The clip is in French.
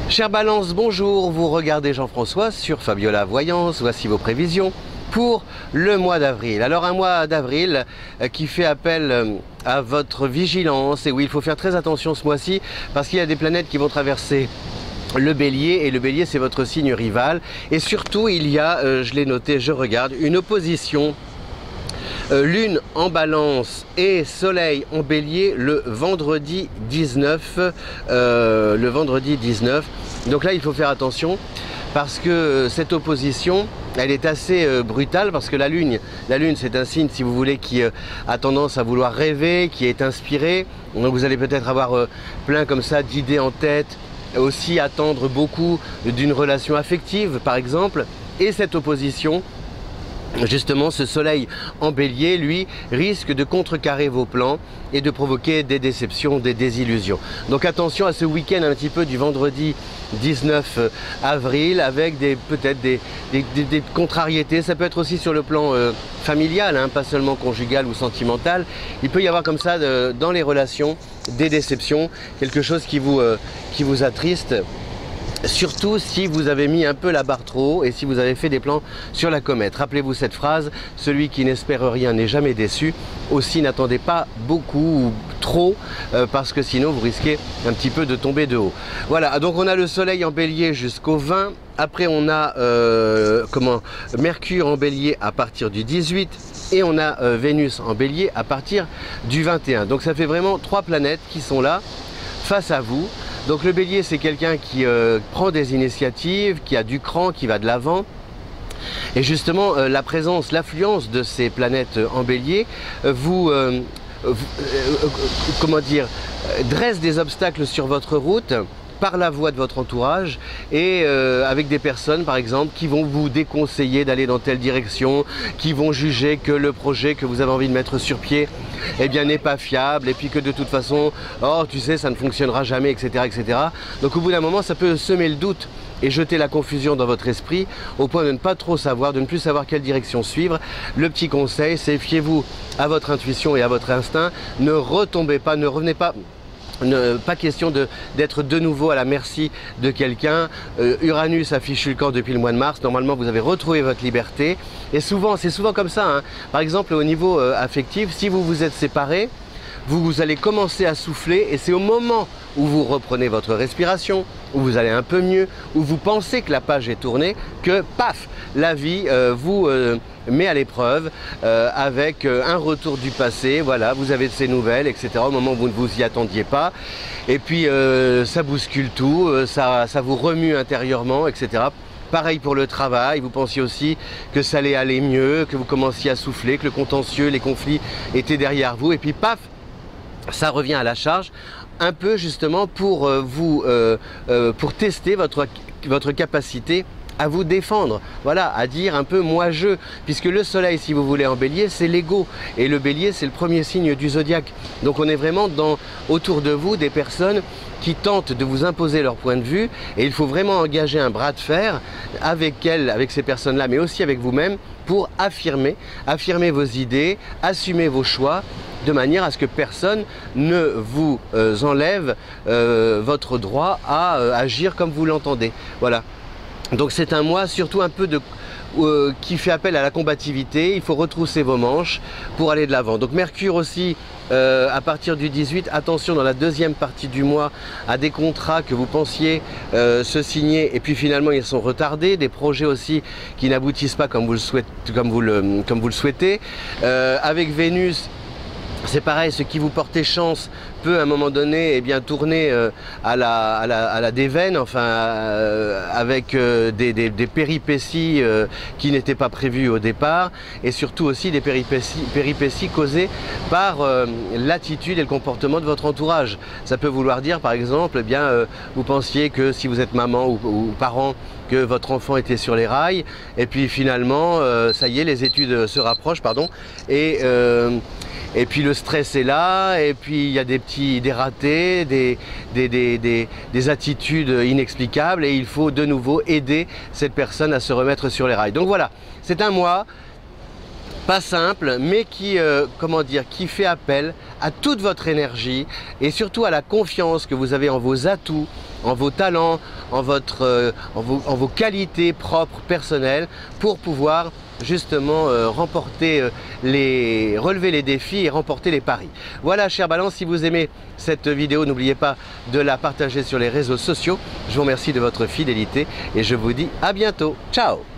Chère Balance, bonjour, vous regardez Jean-François sur Fabiola Voyance, voici vos prévisions pour le mois d'avril. Alors un mois d'avril qui fait appel à votre vigilance, et oui, il faut faire très attention ce mois-ci parce qu'il y a des planètes qui vont traverser le Bélier, et le Bélier c'est votre signe rival, et surtout il y a, je l'ai noté, je regarde, une opposition Lune en Balance et Soleil en Bélier le vendredi 19. Donc là, il faut faire attention parce que cette opposition, elle est assez brutale parce que la Lune c'est un signe, si vous voulez, qui a tendance à vouloir rêver, qui est inspiré. Donc vous allez peut-être avoir plein comme ça d'idées en tête, aussi attendre beaucoup d'une relation affective, par exemple. Et cette opposition, justement, ce Soleil en Bélier, lui, risque de contrecarrer vos plans et de provoquer des déceptions, des désillusions. Donc attention à ce week-end un petit peu du vendredi 19 avril avec peut-être des contrariétés. Ça peut être aussi sur le plan familial, hein, pas seulement conjugal ou sentimental. Il peut y avoir comme ça dans les relations des déceptions, quelque chose qui vous attriste. Surtout si vous avez mis un peu la barre trop haut et si vous avez fait des plans sur la comète. Rappelez-vous cette phrase, celui qui n'espère rien n'est jamais déçu. Aussi, n'attendez pas beaucoup ou trop parce que sinon vous risquez un petit peu de tomber de haut. Voilà, donc on a le Soleil en Bélier jusqu'au 20. Après on a Mercure en Bélier à partir du 18. Et on a Vénus en Bélier à partir du 21. Donc ça fait vraiment 3 planètes qui sont là face à vous. Donc le Bélier, c'est quelqu'un qui prend des initiatives, qui a du cran, qui va de l'avant. Et justement, la présence, l'affluence de ces planètes en Bélier dresse des obstacles sur votre route par la voix de votre entourage et avec des personnes par exemple qui vont vous déconseiller d'aller dans telle direction, qui vont juger que le projet que vous avez envie de mettre sur pied n'est pas fiable, et puis que de toute façon, oh tu sais, ça ne fonctionnera jamais, etc., etc. Donc au bout d'un moment, ça peut semer le doute et jeter la confusion dans votre esprit au point de ne pas trop savoir, de ne plus savoir quelle direction suivre. Le petit conseil, c'est fiez-vous à votre intuition et à votre instinct, ne retombez pas, ne revenez pas. Pas question d'être de nouveau à la merci de quelqu'un. Uranus affiche le camp depuis le mois de mars. Normalement, vous avez retrouvé votre liberté. Et souvent, c'est souvent comme ça, hein. Par exemple, au niveau affectif, si vous vous êtes séparés, vous allez commencer à souffler et c'est au moment où vous reprenez votre respiration, où vous allez un peu mieux, où vous pensez que la page est tournée, que paf, la vie vous met à l'épreuve avec un retour du passé. Voilà, vous avez de ces nouvelles, etc. au moment où vous ne vous y attendiez pas. Et puis ça bouscule tout, ça vous remue intérieurement, etc. Pareil pour le travail, vous pensiez aussi que ça allait aller mieux, que vous commenciez à souffler, que le contentieux, les conflits étaient derrière vous, et puis paf, ça revient à la charge, un peu justement pour pour tester votre capacité à vous défendre, voilà, à dire un peu moi je, puisque le Soleil, si vous voulez, en Bélier, c'est l'ego, et le Bélier c'est le premier signe du zodiaque. Donc on est vraiment autour de vous des personnes qui tentent de vous imposer leur point de vue, et il faut vraiment engager un bras de fer avec elles, avec ces personnes-là, mais aussi avec vous-même, pour affirmer vos idées, assumer vos choix, de manière à ce que personne ne vous enlève votre droit à agir comme vous l'entendez. Voilà. Donc c'est un mois surtout un peu qui fait appel à la combativité. Il faut retrousser vos manches pour aller de l'avant. Donc Mercure aussi à partir du 18, attention dans la deuxième partie du mois à des contrats que vous pensiez se signer et puis finalement ils sont retardés, des projets aussi qui n'aboutissent pas comme vous le souhaitez. Avec Vénus, c'est pareil, ce qui vous portait chance peut à un moment donné tourner à la déveine, enfin avec des péripéties qui n'étaient pas prévues au départ, et surtout aussi des péripéties causées par l'attitude et le comportement de votre entourage. Ça peut vouloir dire par exemple, vous pensiez que si vous êtes maman ou parent, que votre enfant était sur les rails, et puis finalement, ça y est, les études se rapprochent, pardon, et puis le stress est là, et puis il y a des ratés, des attitudes inexplicables, et il faut de nouveau aider cette personne à se remettre sur les rails. Donc voilà, c'est un mois pas simple, mais qui, qui fait appel à toute votre énergie et surtout à la confiance que vous avez en vos atouts, en vos talents, en vos qualités propres, personnelles, pour pouvoir justement relever les défis et remporter les paris. Voilà, chère Balance, si vous aimez cette vidéo, n'oubliez pas de la partager sur les réseaux sociaux. Je vous remercie de votre fidélité et je vous dis à bientôt. Ciao!